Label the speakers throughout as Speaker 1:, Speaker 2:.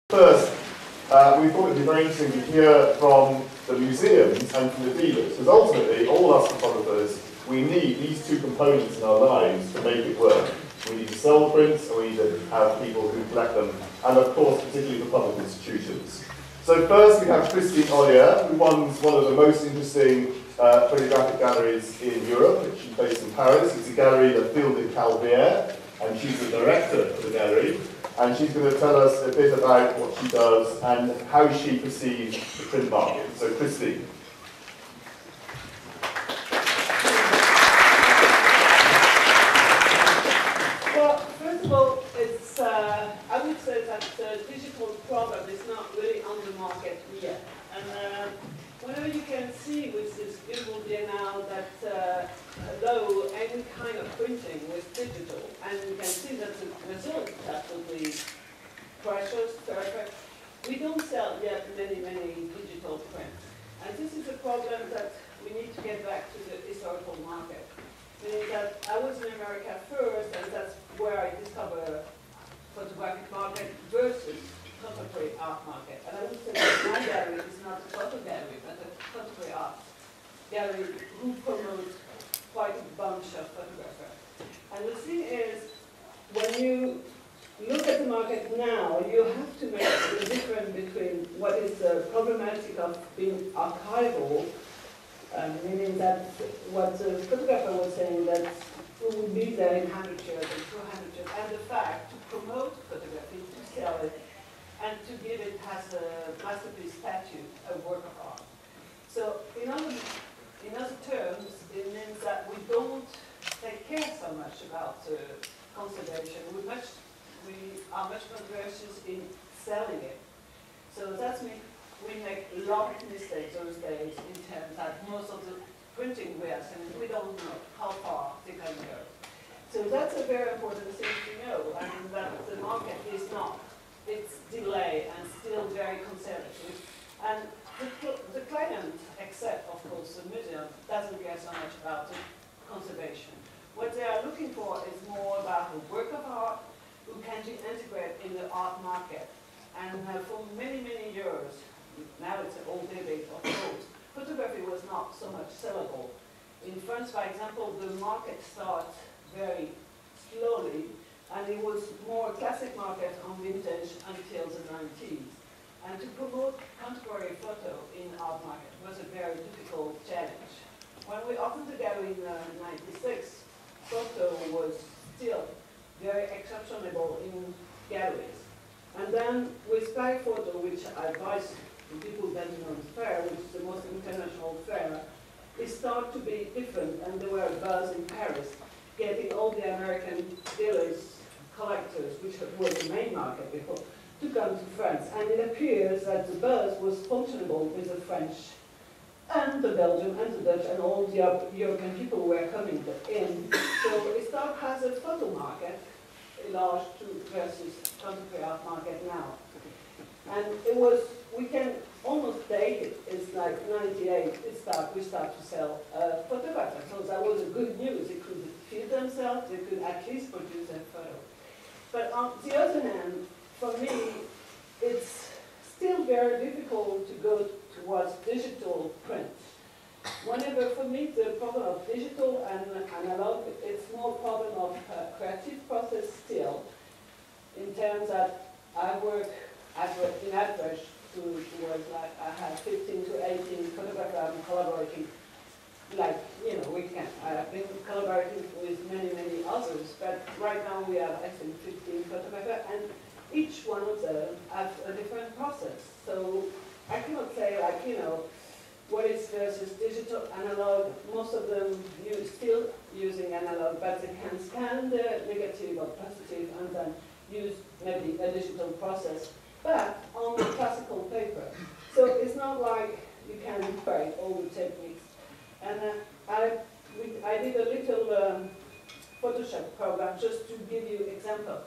Speaker 1: First, we thought it would be very interesting to hear from the museums and from the dealers, because ultimately, all us photographers, we need these two components in our lives to make it work. We need to sell prints, and we need to have people who collect them, and of course, particularly for public institutions. So first, we have Christine Ollier, who runs one of the most interesting photographic galleries in Europe. She's based in Paris. It's a gallery that built in Calvier, and she's the director of the gallery. And she's going to tell us a bit about what she does and how she perceives the print market. So, Christine.
Speaker 2: Well, first of all, it's, I would say that the digital product is not really on the market yet. And whenever you can see with this beautiful now that although any kind of printing was digital, and you can see that the result is absolutely precious, perfect, we don't sell yet many digital prints. And this is a problem that we need to get back to the historical market. Meaning that I was in America first, and that's where I discovered photographic market versus contemporary art market. And I would say that my gallery is not a photo gallery, but a contemporary art gallery who promotes quite a bunch of photographers. And the thing is, when you look at the market now, you have to make the difference between what is the problematic of being archival, meaning that what the photographer was saying, that we will be there in 100 years and 200 years, and the fact to promote photography, to sell it, and to give it as a masterpiece statue, a work of art. So in other terms, it means that we don't take care so much about conservation. We are much more gracious in selling it. So that's me. We make a lot of mistakes those days in terms that most of the printing we are selling, we don't know how far they can go. So that's a very important thing to know, and that the market is not. It's delayed and still very conservative. And the client, except of course the museum, doesn't care so much about the conservation. What they are looking for is more about a work of art who can be integrated in the art market. And for many years, now it's an old debate of course, photography was not so much sellable. In France, for example, the market starts very slowly, and it was more classic market on vintage until the 90s. And to promote contemporary photo in art market was a very difficult challenge. When we opened the gallery in '96, photo was still very exceptional in galleries. And then with Parr photo, which I advise the people that you know Fair, which is the most international fair, it started to be different, and there were a buzz in Paris, getting all the American dealers, collectors, which was the main market before, to come to France. And it appears that the buzz was functionable with the French and the Belgian and the Dutch and all the European people who were coming in. So it started as a photo market, a large versus contemporary art market now. And it was, we can almost date it, it's like 98, we start to sell photographers. So that was a good news. They could feed themselves, they could at least produce a photo. But on the other hand, for me, it's still very difficult to go towards digital print. Whenever, for me, the problem of digital and analog, it's more problem of creative process still, in terms that I work in average towards like, I have 15 to 18 photographers I'm collaborating. Like, you know, I have been collaborating with many others, but right now we have, I think, 15 photographers, and each one of them has a different process. So I cannot say, like, you know, what is versus digital, analog. Most of them still using analog, but they can scan the negative or positive and then use maybe a digital process, but on the classical paper. So it's not like you can recreate all the techniques. And I did a little Photoshop program just to give you example.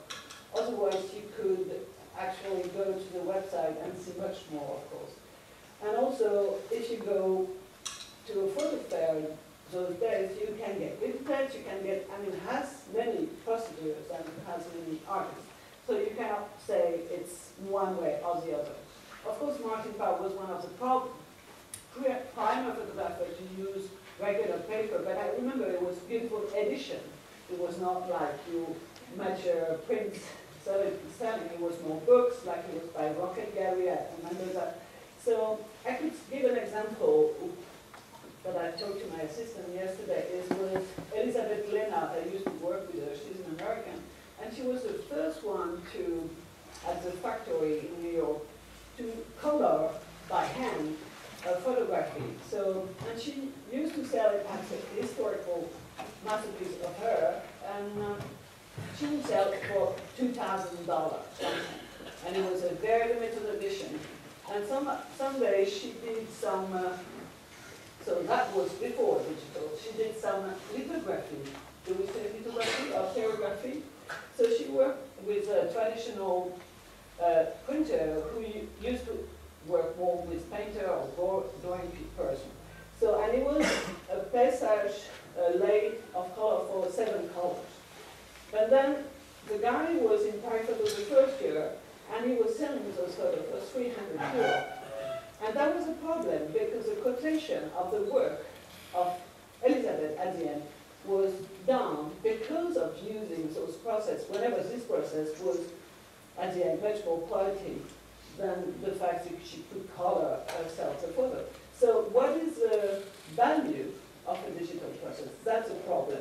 Speaker 2: Otherwise, you could actually go to the website and see much more, of course. And also, if you go to a photo fair those days, you can get vintage, you can get, I mean, it has many procedures and it has many artists. So you cannot say it's one way or the other. Of course, Martin Parr was one of the primer photographers to use regular paper, but I remember it was beautiful edition. It was not like you measure prints selling. It was more books, like it was by Rocket Gallery, I remember that. So I could give an example that I talked to my assistant yesterday, is with Elizabeth Lena. I used to work with her, she's an American, and she was the first one to, at the factory in New York, to color by hand photography. So, and she used to sell it as a historical masterpiece of her, and she would sell it for $2,000, and it was a very limited edition. And someday she did some, so that was before digital, she did some lithography. Do we say lithography or serigraphy? So she worked with a traditional printer who used to work more with painter or drawing person. So, and it was a paysage laid of color for 7 colors. But then the guy was in Paris for the first year, and he was selling those photos for 300 euros. And that was a problem, because the quotation of the work of Elizabeth at the end was down because of using those process, whenever this process was at the end much more quality than the fact that she could color herself the photo. So what is the value of a digital process? That's a problem.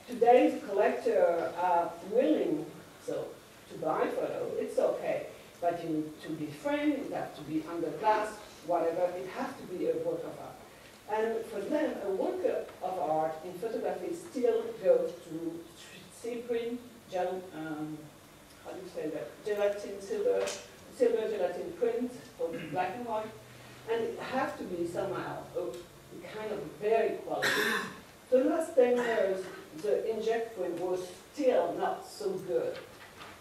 Speaker 2: Today's collectors are willing to buy photo, it's okay, but you need to be framed, it has to be under glass, whatever, it has to be a work of art. And for them, a work of art in photography still goes to C-print, gel, how do you say that? Gelatin, silver gelatin print, or black and white, and it has to be somehow a kind of very quality. The last 10 years, the inkjet print was still not so good.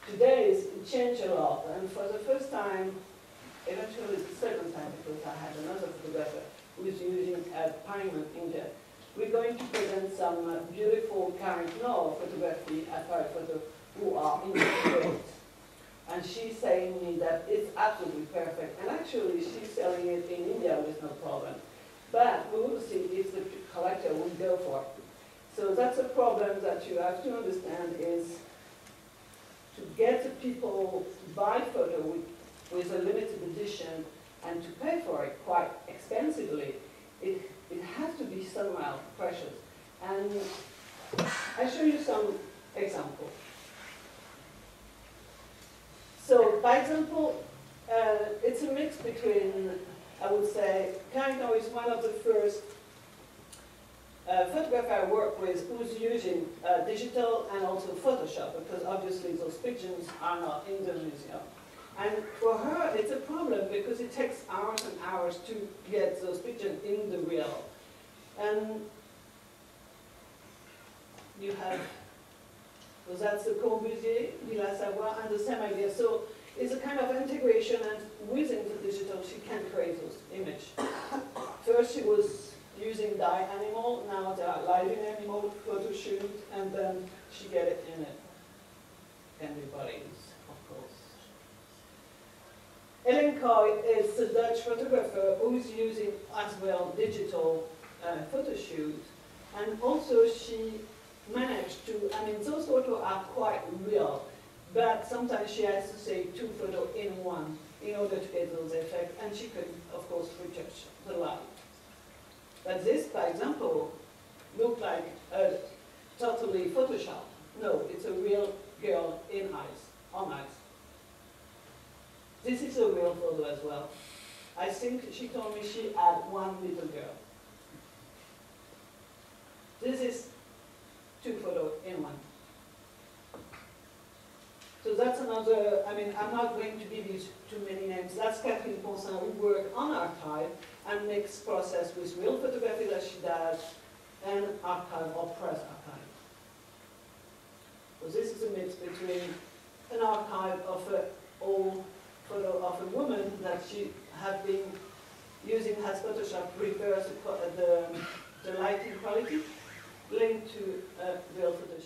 Speaker 2: Today, it changed a lot, and for the first time, eventually the second time, because I had another photographer who is using a Parr inkjet, we're going to present some beautiful current law photography at Parr Photo who are in the and she's saying me that it's absolutely perfect. And actually, she's selling it in India with no problem. But we will see if the collector will go for it. So that's a problem that you have to understand, is to get the people to buy photo with a limited edition and to pay for it quite expensively. It has to be somehow precious. And I'll show you some examples. So, by example, it's a mix between, I would say, Carino is one of the first photographers I work with who's using digital and also Photoshop, because obviously those pictures are not in the museum. And for her, it's a problem because it takes hours and hours to get those pictures in the real. And you have, so that's the Corbusier, Villa Savoie, and the same idea. So it's a kind of integration, and within the digital, she can create those images. First, she was using dye animal, now they are live animal photo shoot, and then she get it in it. Everybody's, of course. Ellen Coy is a Dutch photographer who's using as well digital photo shoot, and also she managed to, I mean, those photos are quite real, but sometimes she has to say 2 photos in one in order to get those effects, and she could, of course, retouch the light. But this, by example, looked like a totally Photoshop. No, it's a real girl in ice, on ice. This is a real photo as well. I think she told me she had 1 little girl. This is 2 photos in one. So that's another, I mean, I'm not going to give you too many names. That's Catherine Ponsin, who worked on archive and makes process with real photography that she does, and archive or press archive. So this is a mix between an archive of an old photo of a woman that she had been using as Photoshop reverse the lighting quality linked to real photography.